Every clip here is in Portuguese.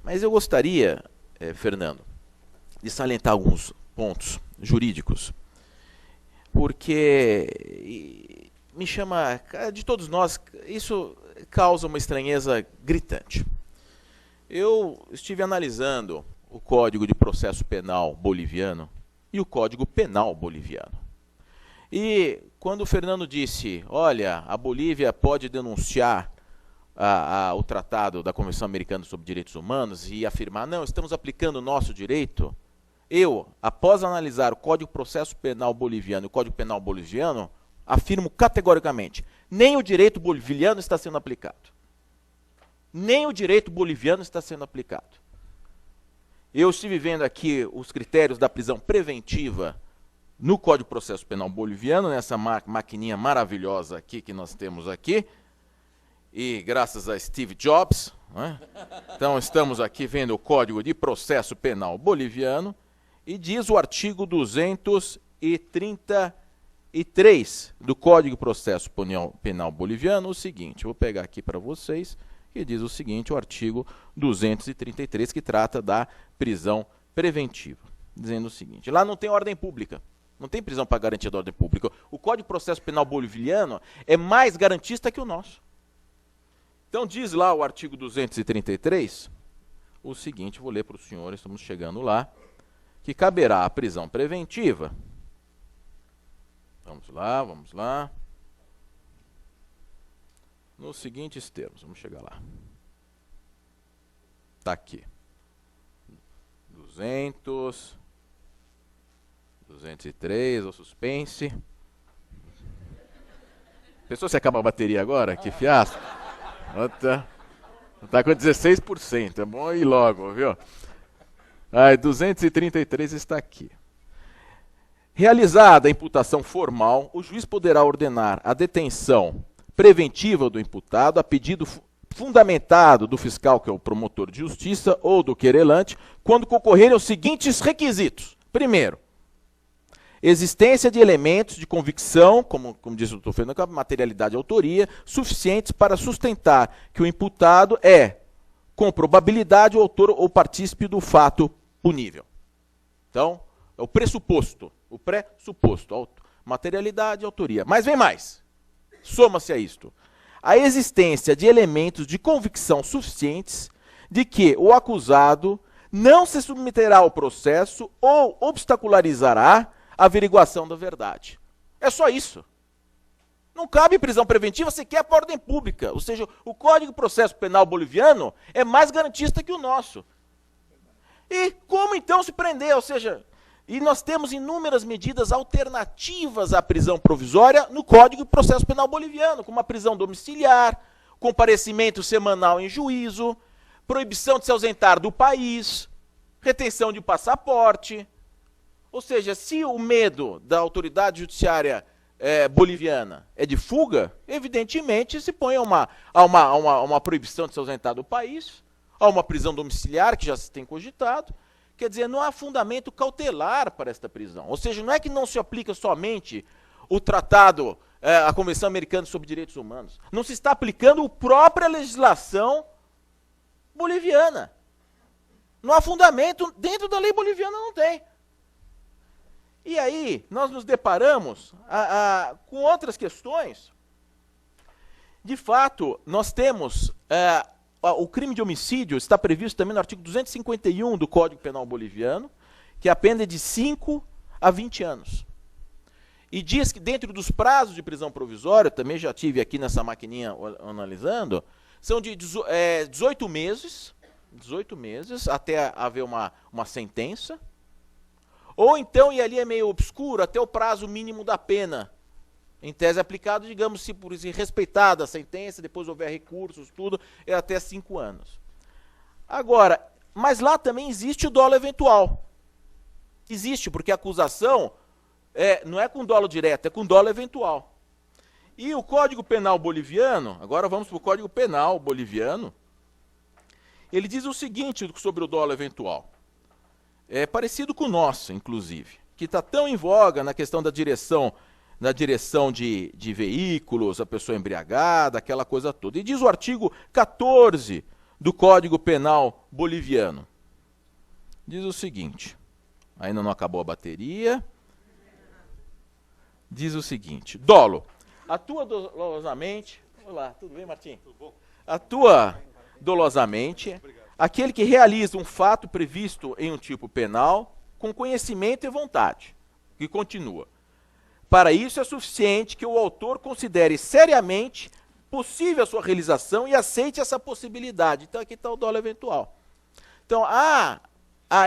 Mas eu gostaria, Fernando, de salientar alguns pontos jurídicos, porque me chama, de todos nós, isso causa uma estranheza gritante. Eu estive analisando o Código de Processo Penal boliviano e o Código Penal boliviano. E quando o Fernando disse, olha, a Bolívia pode denunciar o Tratado da Convenção Americana sobre Direitos Humanos e afirmar, não, estamos aplicando o nosso direito, eu, após analisar o Código de Processo Penal boliviano e o Código Penal boliviano, afirmo categoricamente, nem o direito boliviano está sendo aplicado. Nem o direito boliviano está sendo aplicado. Eu estive vendo aqui os critérios da prisão preventiva no Código de Processo Penal boliviano, nessa maquininha maravilhosa aqui que nós temos aqui, e graças a Steve Jobs, né? Então estamos aqui vendo o Código de Processo Penal boliviano, e diz o artigo 233 do Código de Processo Penal boliviano o seguinte, vou pegar aqui para vocês, que diz o seguinte, o artigo 233, que trata da prisão preventiva, dizendo o seguinte, lá não tem ordem pública, não tem prisão para garantia da ordem pública, o Código de Processo Penal boliviano é mais garantista que o nosso. Então diz lá o artigo 233, o seguinte, vou ler para os senhores, estamos chegando lá, que caberá a prisão preventiva. Vamos lá. Nos seguintes termos, vamos chegar lá. Está aqui. 203, o suspense. Pensou se acaba a bateria agora? Que fiasco. Está com 16%, é bom ir logo, viu? 233 está aqui. Realizada a imputação formal, o juiz poderá ordenar a detenção preventiva do imputado a pedido fundamentado do fiscal, que é o promotor de justiça, ou do querelante, quando concorrerem os seguintes requisitos. Primeiro, existência de elementos de convicção, como diz o Dr. Fernando, materialidade e autoria, suficientes para sustentar que o imputado é, com probabilidade, o autor ou partícipe do fato punível. Então, é o pressuposto, materialidade e autoria. Mas vem mais, soma-se a isto. A existência de elementos de convicção suficientes de que o acusado não se submeterá ao processo ou obstacularizará a averiguação da verdade. É só isso. Não cabe prisão preventiva sequer por ordem pública. Ou seja, o Código de Processo Penal boliviano é mais garantista que o nosso. E como então se prender? Ou seja, e nós temos inúmeras medidas alternativas à prisão provisória no Código de Processo Penal boliviano, como a prisão domiciliar, comparecimento semanal em juízo, proibição de se ausentar do país, retenção de passaporte. Ou seja, se o medo da autoridade judiciária boliviana é de fuga, evidentemente se põe a uma proibição de se ausentar do país, a uma prisão domiciliar, que já se tem cogitado. Quer dizer, não há fundamento cautelar para esta prisão. Ou seja, não é que não se aplica somente o tratado, a Convenção Americana sobre Direitos Humanos. Não se está aplicando a própria legislação boliviana. Não há fundamento, dentro da lei boliviana não tem. E aí, nós nos deparamos com outras questões. De fato, nós temos... o crime de homicídio está previsto também no artigo 251 do Código Penal boliviano, que a pena é de 5 a 20 anos. E diz que dentro dos prazos de prisão provisória, também já tive aqui nessa maquininha analisando, são de 18 meses até haver uma sentença, ou então, e ali é meio obscuro, até o prazo mínimo da pena, em tese aplicado, digamos, se por respeitada a sentença, depois houver recursos, tudo, é até 5 anos. Agora, mas lá também existe o dolo eventual. Existe, porque a acusação não é com dolo direto, é com dolo eventual. E o Código Penal boliviano, agora vamos para o Código Penal boliviano, ele diz o seguinte sobre o dolo eventual. É parecido com o nosso, inclusive, que está tão em voga na questão da direção de veículos, a pessoa embriagada, aquela coisa toda. E diz o artigo 14 do Código Penal boliviano. Diz o seguinte, ainda não acabou a bateria. Diz o seguinte, dolo, atua dolosamente... Olá, tudo bem, Martim? Tudo bom. Atua dolosamente aquele que realiza um fato previsto em um tipo penal com conhecimento e vontade. E continua. Para isso é suficiente que o autor considere seriamente possível a sua realização e aceite essa possibilidade. Então aqui está o dolo eventual. Então a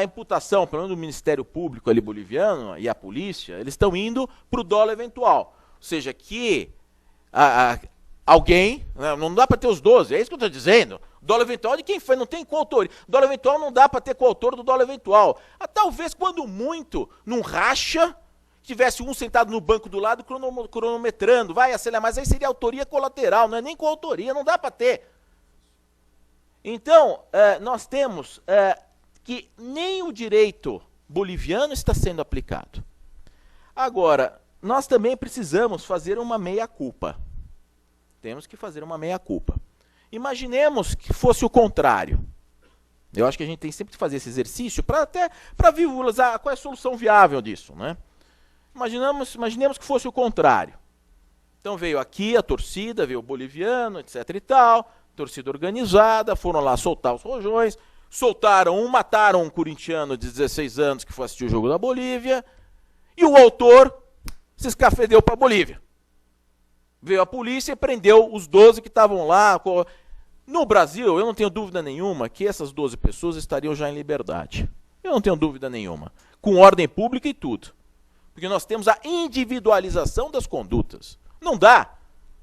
imputação, pelo menos do Ministério Público ali boliviano e a polícia, eles estão indo para o dolo eventual. Ou seja, que alguém, não dá para ter os 12, é isso que eu estou dizendo. Dolo eventual de quem foi, não tem coautor. Dolo eventual não dá para ter coautor do dolo eventual. Talvez, quando muito, num racha, tivesse um sentado no banco do lado cronometrando, vai acelerar, mas aí seria autoria colateral, não é nem coautoria, não dá para ter. Então, nós temos que nem o direito boliviano está sendo aplicado. Agora, nós também precisamos fazer uma meia-culpa. Temos que fazer uma meia-culpa. Imaginemos que fosse o contrário. Eu acho que a gente tem sempre que fazer esse exercício para visualizar qual é a solução viável disso, né? Imaginemos que fosse o contrário. Então veio aqui a torcida, veio o boliviano, etc e tal, torcida organizada, foram lá soltar os rojões, mataram um corintiano de 16 anos que foi assistir o jogo da Bolívia, e o autor se escafedeu para a Bolívia. Veio a polícia e prendeu os 12 que estavam lá. No Brasil, eu não tenho dúvida nenhuma que essas 12 pessoas estariam já em liberdade. Eu não tenho dúvida nenhuma. Com ordem pública e tudo. Porque nós temos a individualização das condutas. Não dá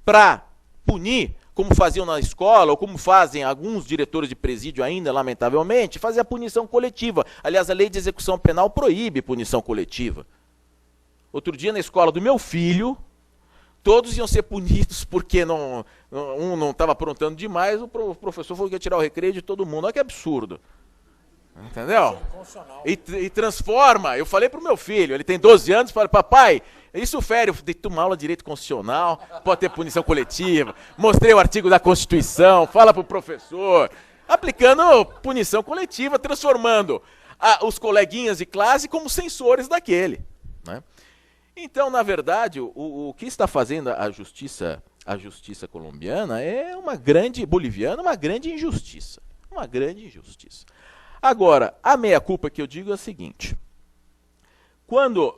para punir, como faziam na escola, ou como fazem alguns diretores de presídio ainda, lamentavelmente, fazer a punição coletiva. Aliás, a lei de execução penal proíbe punição coletiva. Outro dia, na escola do meu filho, todos iam ser punidos porque um não estava aprontando demais, o professor falou que ia tirar o recreio de todo mundo. Olha que absurdo. Entendeu? E transforma. Eu falei para o meu filho, ele tem 12 anos, falei, papai, isso fere, eu dei uma aula de direito constitucional, pode ter punição coletiva, mostrei o artigo da Constituição, fala para o professor, aplicando punição coletiva, transformando os coleguinhas de classe como censores daquele, né? Então, na verdade, o que está fazendo a justiça colombiana é boliviana, uma grande injustiça. Uma grande injustiça. Agora, a meia-culpa que eu digo é a seguinte.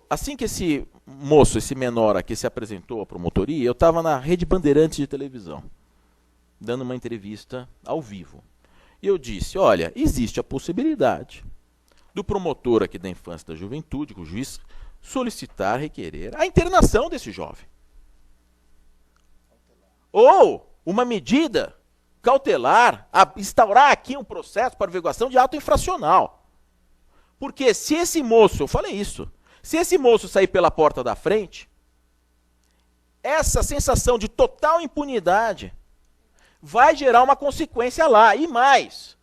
Assim que esse moço, esse menor aqui se apresentou à promotoria, eu estava na Rede Bandeirantes de televisão, dando uma entrevista ao vivo. E eu disse, olha, existe a possibilidade do promotor aqui da infância e da juventude, o juiz, solicitar, requerer a internação desse jovem. Ou uma medida cautelar, instaurar aqui um processo para averiguação de ato infracional. Porque se esse moço, eu falei isso, se esse moço sair pela porta da frente, essa sensação de total impunidade vai gerar uma consequência lá, e mais,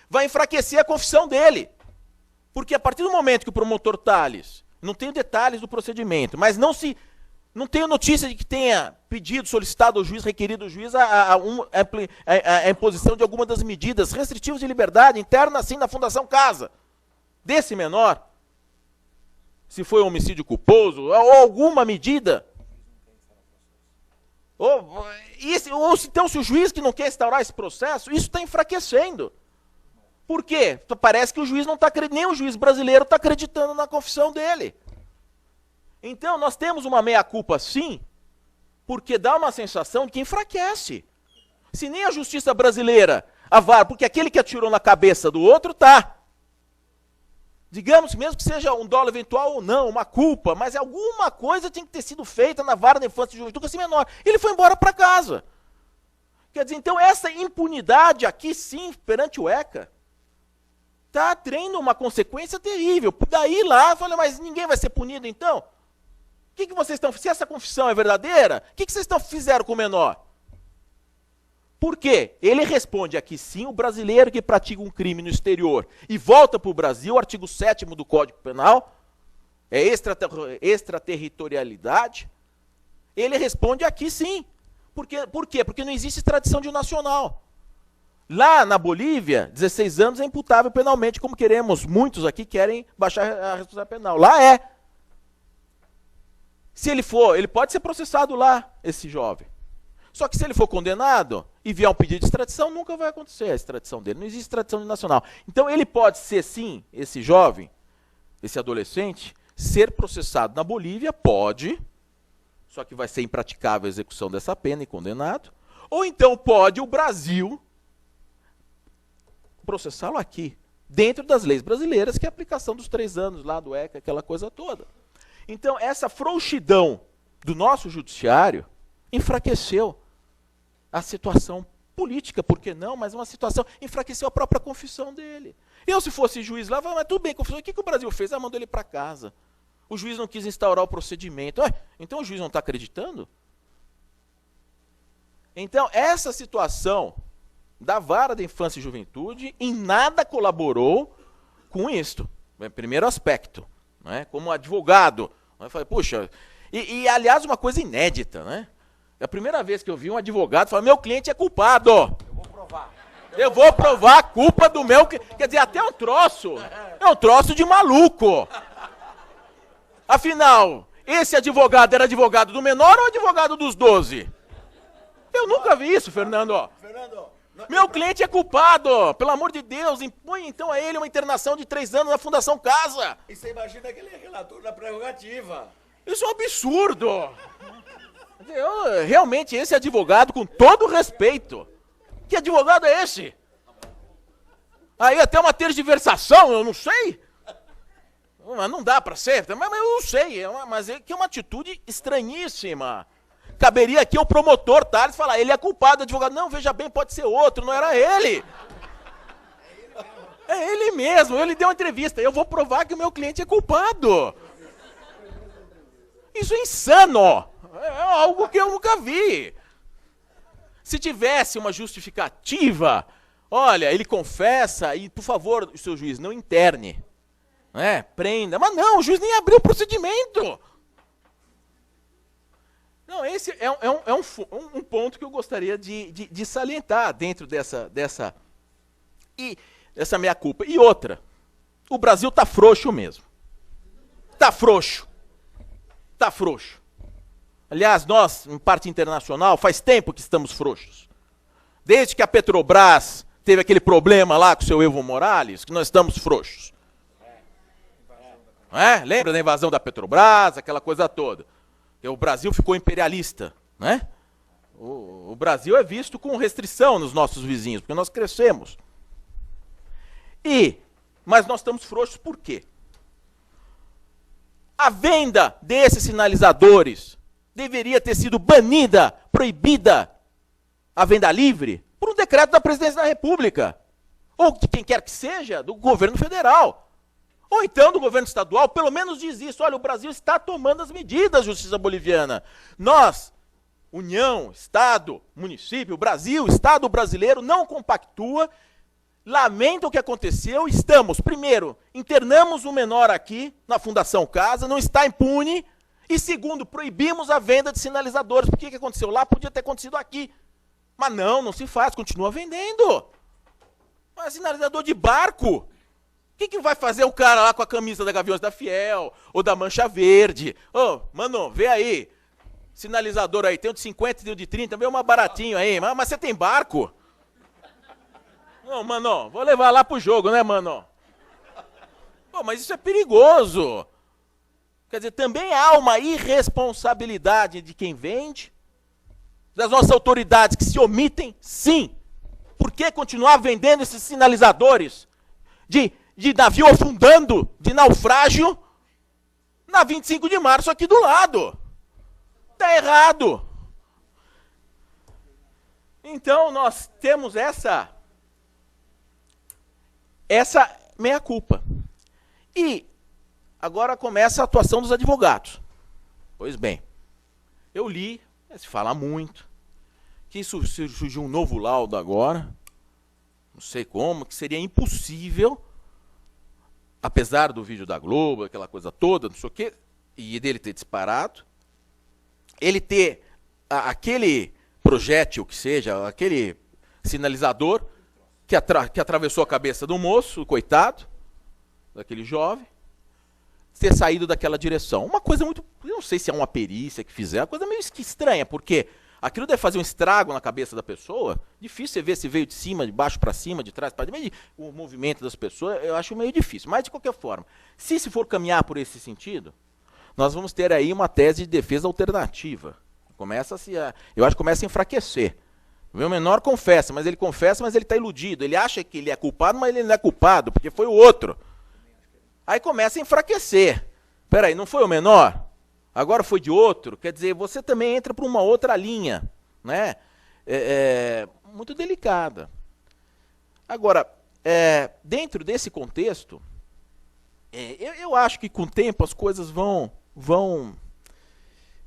vai enfraquecer a confissão dele. Porque a partir do momento que o promotor Tales, não tenho detalhes do procedimento, mas não tenho notícia de que tenha pedido, solicitado ao juiz, requerido ao juiz a imposição de alguma das medidas restritivas de liberdade interna, assim, na Fundação Casa, desse menor. Se foi um homicídio culposo, ou alguma medida. Então, se o juiz que não quer instaurar esse processo, isso está enfraquecendo. Por quê? Parece que o juiz não está acreditando, nem o juiz brasileiro está acreditando na confissão dele. Então, nós temos uma meia-culpa sim, porque dá uma sensação de que enfraquece. Se nem a justiça brasileira, a VAR, porque aquele que atirou na cabeça do outro está. Digamos, mesmo que seja um dolo eventual ou não, uma culpa, mas alguma coisa tem que ter sido feita na vara da infância e juventude com esse menor. Ele foi embora para casa. Quer dizer, então essa impunidade aqui sim, perante o ECA, está tendo uma consequência terrível. Daí lá, falei, mas ninguém vai ser punido então? O que vocês estão... Se essa confissão é verdadeira, o que vocês fizeram com o menor? Por quê? Ele responde aqui sim, o brasileiro que pratica um crime no exterior e volta para o Brasil, artigo 7º do Código Penal, é extraterritorialidade, ele responde aqui sim. Por quê? Porque não existe extradição de nacional. Lá na Bolívia, 16 anos é imputável penalmente, como queremos, muitos aqui querem baixar a responsabilidade penal. Lá é. Se ele for, ele pode ser processado lá, esse jovem. Só que se ele for condenado e vier um pedido de extradição, nunca vai acontecer a extradição dele. Não existe extradição nacional. Então ele pode ser, sim, esse jovem, esse adolescente, ser processado na Bolívia, pode, só que vai ser impraticável a execução dessa pena e condenado. Ou então pode o Brasil processá-lo aqui, dentro das leis brasileiras, que é a aplicação dos 3 anos lá do ECA, aquela coisa toda. Então, essa frouxidão do nosso judiciário enfraqueceu a situação política, por que não? Mas uma situação, enfraqueceu a própria confissão dele. Eu, se fosse juiz lá, mas tudo bem, confissão, o que o Brasil fez? Mandou ele para casa. O juiz não quis instaurar o procedimento. Então o juiz não está acreditando? Então, essa situação da Vara da Infância e Juventude em nada colaborou com isto. Primeiro aspecto. Né? Como advogado. Eu falei, puxa, aliás, uma coisa inédita, né? É a primeira vez que eu vi um advogado falar, meu cliente é culpado. Eu vou provar. Eu vou provar a culpa do meu cliente. Quer dizer, até um troço. É um troço de maluco. Afinal, esse advogado era advogado do menor ou advogado dos 12? Eu nunca vi isso, Fernando. Meu cliente é culpado, pelo amor de Deus, impõe então a ele uma internação de 3 anos na Fundação Casa. E você imagina que ele é relator da prerrogativa. Isso é um absurdo. Realmente, esse advogado, com todo respeito, que advogado é esse? Aí até uma tergiversação, eu não sei. Mas não dá para ser, mas eu não sei, mas é que é uma atitude estranhíssima. Caberia aqui o promotor Tales falar, ele é culpado, advogado. Não, veja bem, pode ser outro, não era ele. É ele mesmo, ele deu uma entrevista. Eu vou provar que o meu cliente é culpado. Isso é insano. É algo que eu nunca vi. Se tivesse uma justificativa, olha, ele confessa e, por favor, o seu juiz, não interne. Prenda. Mas não, o juiz nem abriu o procedimento. Não, esse é um ponto que eu gostaria de salientar dentro dessa meia-culpa. E outra, o Brasil está frouxo mesmo. Está frouxo. Está frouxo. Aliás, nós, em parte internacional, faz tempo que estamos frouxos. Desde que a Petrobras teve aquele problema lá com o seu Evo Morales, que nós estamos frouxos. Lembra da invasão da Petrobras, aquela coisa toda? O Brasil ficou imperialista, né? O Brasil é visto com restrição nos nossos vizinhos, porque nós crescemos. Mas nós estamos frouxos por quê? A venda desses sinalizadores deveria ter sido banida, proibida, a venda livre, por um decreto da Presidência da República. Ou de quem quer que seja, do governo federal. Ou então do governo estadual, pelo menos diz isso. Olha, o Brasil está tomando as medidas, Justiça Boliviana. Nós, União, Estado, município, Brasil, Estado brasileiro, não compactua, lamenta o que aconteceu, estamos, primeiro, internamos o menor aqui, na Fundação Casa, não está impune, e segundo, proibimos a venda de sinalizadores. Por que aconteceu lá? Podia ter acontecido aqui. Mas não se faz, continua vendendo. Mas sinalizador de barco... O que vai fazer o cara lá com a camisa da Gaviões da Fiel, ou da Mancha Verde? Mano, vê aí, sinalizador aí, tem um de 50 e um de 30, vê uma baratinho aí, mas você tem barco? Não, mano, vou levar lá pro jogo, né, mano? Mas isso é perigoso. Quer dizer, também há uma irresponsabilidade de quem vende, das nossas autoridades que se omitem, sim. Por que continuar vendendo esses sinalizadores de navio afundando, de naufrágio, na 25 de março aqui do lado? Está errado. Então, nós temos essa meia-culpa. E agora começa a atuação dos advogados. Pois bem, eu li, se fala muito, que isso surgiu um novo laudo agora, não sei como, que seria impossível, apesar do vídeo da Globo, aquela coisa toda, não sei o quê, e dele ter disparado, ele ter aquele projétil que seja, aquele sinalizador, que atravessou a cabeça do moço, coitado, daquele jovem, ter saído daquela direção. Uma coisa muito... Eu não sei se é uma perícia que fizeram, uma coisa meio estranha, porque aquilo deve fazer um estrago na cabeça da pessoa. Difícil você ver se veio de cima, de baixo para cima, de trás para cima. O movimento das pessoas, eu acho meio difícil. Mas, de qualquer forma, se for caminhar por esse sentido, nós vamos ter aí uma tese de defesa alternativa. Eu acho que começa a enfraquecer. O meu menor confessa, mas ele está iludido. Ele acha que ele é culpado, mas ele não é culpado, porque foi o outro. Aí começa a enfraquecer. Peraí, não foi o menor? Agora foi de outro? Quer dizer, você também entra por uma outra linha, né? Muito delicada. Agora, dentro desse contexto, eu acho que com o tempo as coisas vão,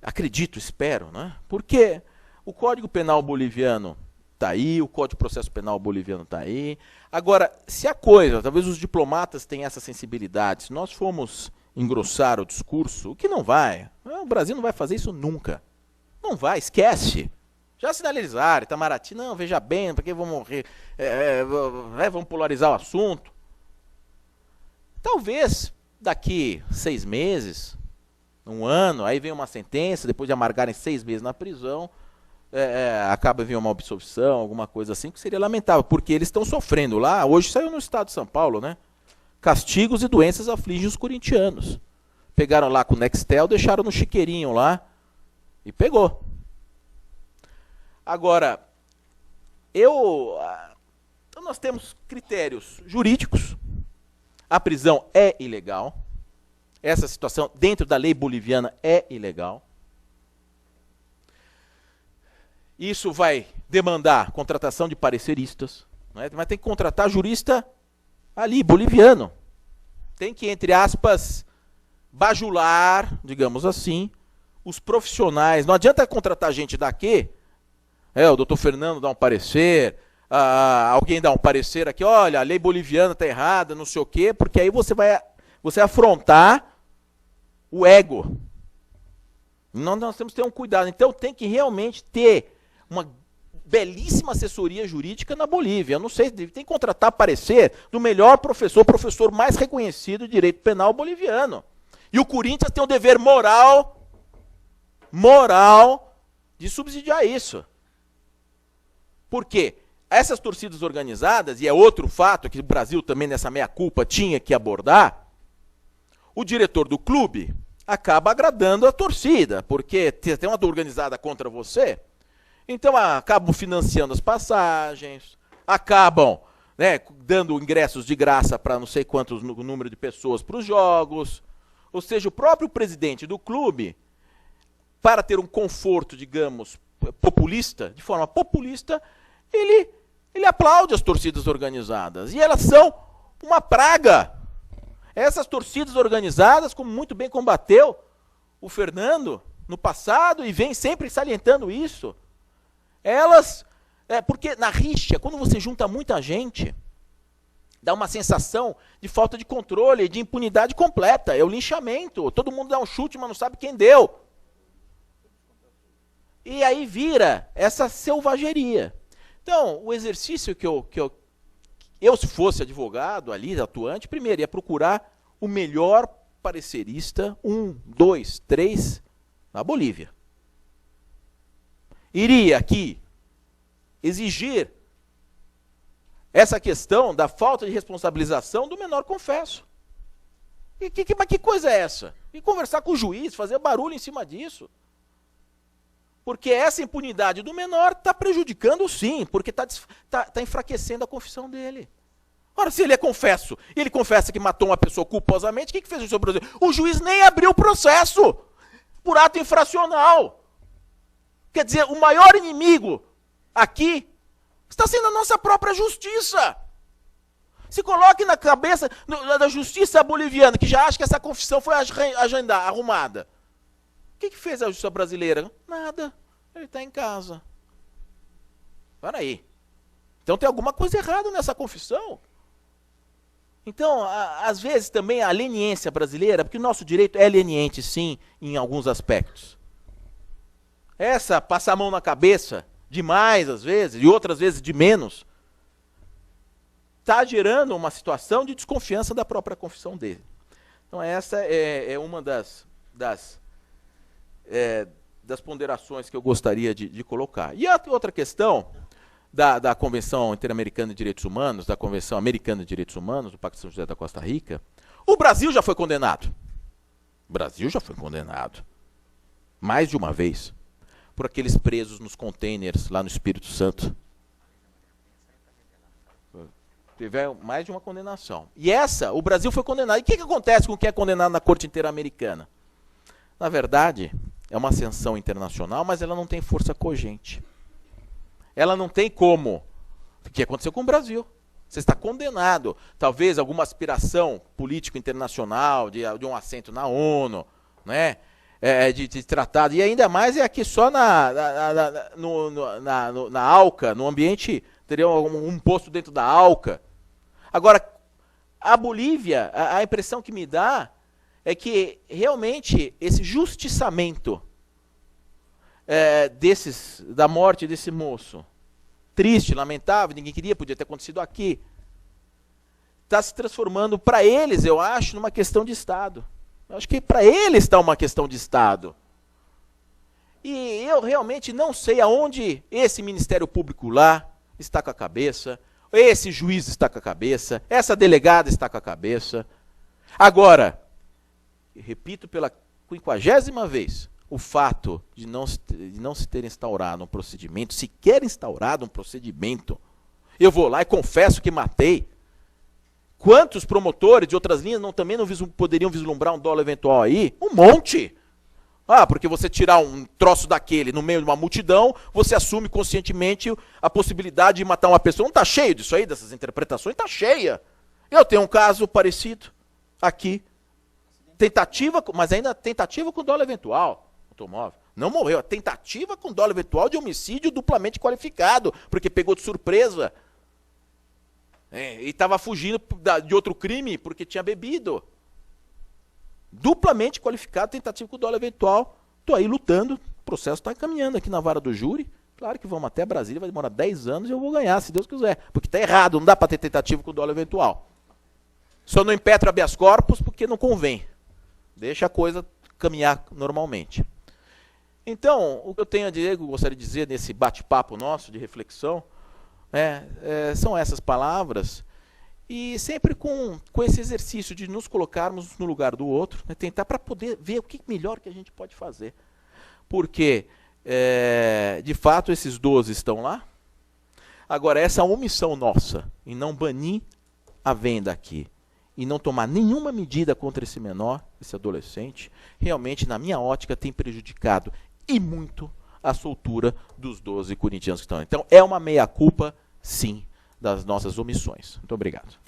acredito, espero, né? Porque o Código Penal boliviano está aí, o Código de Processo Penal boliviano está aí. Agora, se a coisa, talvez os diplomatas tenham essa sensibilidade, se nós formos engrossar o discurso, o que não vai, o Brasil não vai fazer isso nunca. Não vai, esquece. Já sinalizaram, Itamaraty, não, veja bem, porque vão morrer, vamos polarizar o assunto. Talvez daqui 6 meses, 1 ano, aí vem uma sentença, depois de amargarem 6 meses na prisão, acaba vindo uma absolvição, alguma coisa assim, que seria lamentável, porque eles estão sofrendo lá. Hoje saiu no estado de São Paulo, né? Castigos e doenças afligem os corintianos. Pegaram lá com o Nextel, deixaram no chiqueirinho lá e pegou. Agora, então nós temos critérios jurídicos. A prisão é ilegal. Essa situação dentro da lei boliviana é ilegal. Isso vai demandar contratação de pareceristas, né? Mas tem que contratar jurista ali, boliviano. Tem que, entre aspas, bajular, digamos assim, os profissionais. Não adianta contratar gente daqui, o doutor Fernando dá um parecer, alguém dá um parecer aqui, olha, a lei boliviana está errada, não sei o quê, porque aí você vai afrontar o ego. Nós temos que ter um cuidado. Então tem que realmente ter uma belíssima assessoria jurídica na Bolívia. Eu não sei, tem que contratar parecer do melhor professor mais reconhecido de direito penal boliviano. E o Corinthians tem o dever moral de subsidiar isso. Por quê? Essas torcidas organizadas, e é outro fato que o Brasil também nessa meia-culpa tinha que abordar, o diretor do clube acaba agradando a torcida, porque tem uma organizada contra você, então acabam financiando as passagens, acabam, né, dando ingressos de graça para não sei quantos número de pessoas para os jogos. Ou seja, o próprio presidente do clube, para ter um conforto, digamos, populista, de forma populista, ele aplaude as torcidas organizadas. E elas são uma praga. Essas torcidas organizadas, como muito bem combateu o Fernando no passado, e vem sempre salientando isso, porque na rixa, quando você junta muita gente, dá uma sensação de falta de controle, de impunidade completa, é o linchamento, todo mundo dá um chute, mas não sabe quem deu. E aí vira essa selvageria. Então, o exercício que eu se fosse advogado ali, atuante, primeiro ia procurar o melhor parecerista, 1, 2, 3, na Bolívia. Iria aqui exigir essa questão da falta de responsabilização do menor confesso. Mas que coisa é essa? E conversar com o juiz, fazer barulho em cima disso. Porque essa impunidade do menor está prejudicando, sim, porque está enfraquecendo a confissão dele. Ora, se ele é confesso, e ele confessa que matou uma pessoa culposamente, o que fez o seu Brasil? O juiz nem abriu o processo por ato infracional. Quer dizer, o maior inimigo aqui está sendo a nossa própria justiça. Se coloque na cabeça da justiça boliviana, que já acha que essa confissão foi arrumada. O que fez a justiça brasileira? Nada. Ele está em casa. Para aí. Então tem alguma coisa errada nessa confissão. Então, às vezes também a leniência brasileira, porque o nosso direito é leniente, sim, em alguns aspectos. Essa passar a mão na cabeça, demais às vezes, e outras vezes de menos, está gerando uma situação de desconfiança da própria confissão dele. Então essa é uma das ponderações que eu gostaria de colocar. E a outra questão da Convenção Interamericana de Direitos Humanos, da Convenção Americana de Direitos Humanos, do Pacto de São José da Costa Rica, o Brasil já foi condenado. O Brasil já foi condenado. Mais de uma vez. Por aqueles presos nos containers lá no Espírito Santo. Teve mais de uma condenação. E o Brasil foi condenado. E o que acontece com o que é condenado na Corte Interamericana? Na verdade, é uma sanção internacional, mas ela não tem força cogente. Ela não tem como. O que aconteceu com o Brasil? Você está condenado. Talvez alguma aspiração político internacional, de um assento na ONU, né? De tratado. E ainda mais aqui só na ALCA, no ambiente, teria um posto dentro da ALCA. Agora, a Bolívia, a impressão que me dá é que realmente esse justiçamento da morte desse moço, triste, lamentável, ninguém queria, podia ter acontecido aqui, está se transformando para eles, eu acho, numa questão de Estado. Eu acho que para eles está uma questão de Estado. E eu realmente não sei aonde esse Ministério Público lá está com a cabeça, esse juiz está com a cabeça, essa delegada está com a cabeça. Agora, repito pela 50ª vez, o fato de não se ter instaurado um procedimento, sequer instaurado um procedimento, eu vou lá e confesso que matei. Quantos promotores de outras linhas também não poderiam vislumbrar um dolo eventual aí? Um monte! Porque você tirar um troço daquele no meio de uma multidão, você assume conscientemente a possibilidade de matar uma pessoa. Não está cheio disso aí, dessas interpretações? Está cheia. Eu tenho um caso parecido aqui. Tentativa, mas ainda tentativa com dolo eventual. Automóvel. Não morreu. Tentativa com dolo eventual de homicídio duplamente qualificado, porque pegou de surpresa. E estava fugindo de outro crime porque tinha bebido. Duplamente qualificado, tentativa com dolo eventual. Estou aí lutando, o processo está caminhando aqui na vara do júri. Claro que vamos até Brasília, vai demorar 10 anos e eu vou ganhar, se Deus quiser. Porque está errado, não dá para ter tentativa com dolo eventual. Só não impetra habeas corpus porque não convém. Deixa a coisa caminhar normalmente. Então, o que eu tenho a dizer, que eu gostaria de dizer nesse bate-papo nosso de reflexão, são essas palavras, e sempre com esse exercício de nos colocarmos no lugar do outro, né, tentar para poder ver o que melhor que a gente pode fazer. Porque, de fato, esses 12 estão lá. Agora, essa omissão nossa em não banir a venda aqui e não tomar nenhuma medida contra esse menor, esse adolescente, realmente, na minha ótica, tem prejudicado e muito a soltura dos 12 corintianos que estão. Então, é uma meia-culpa, sim, das nossas omissões. Muito obrigado.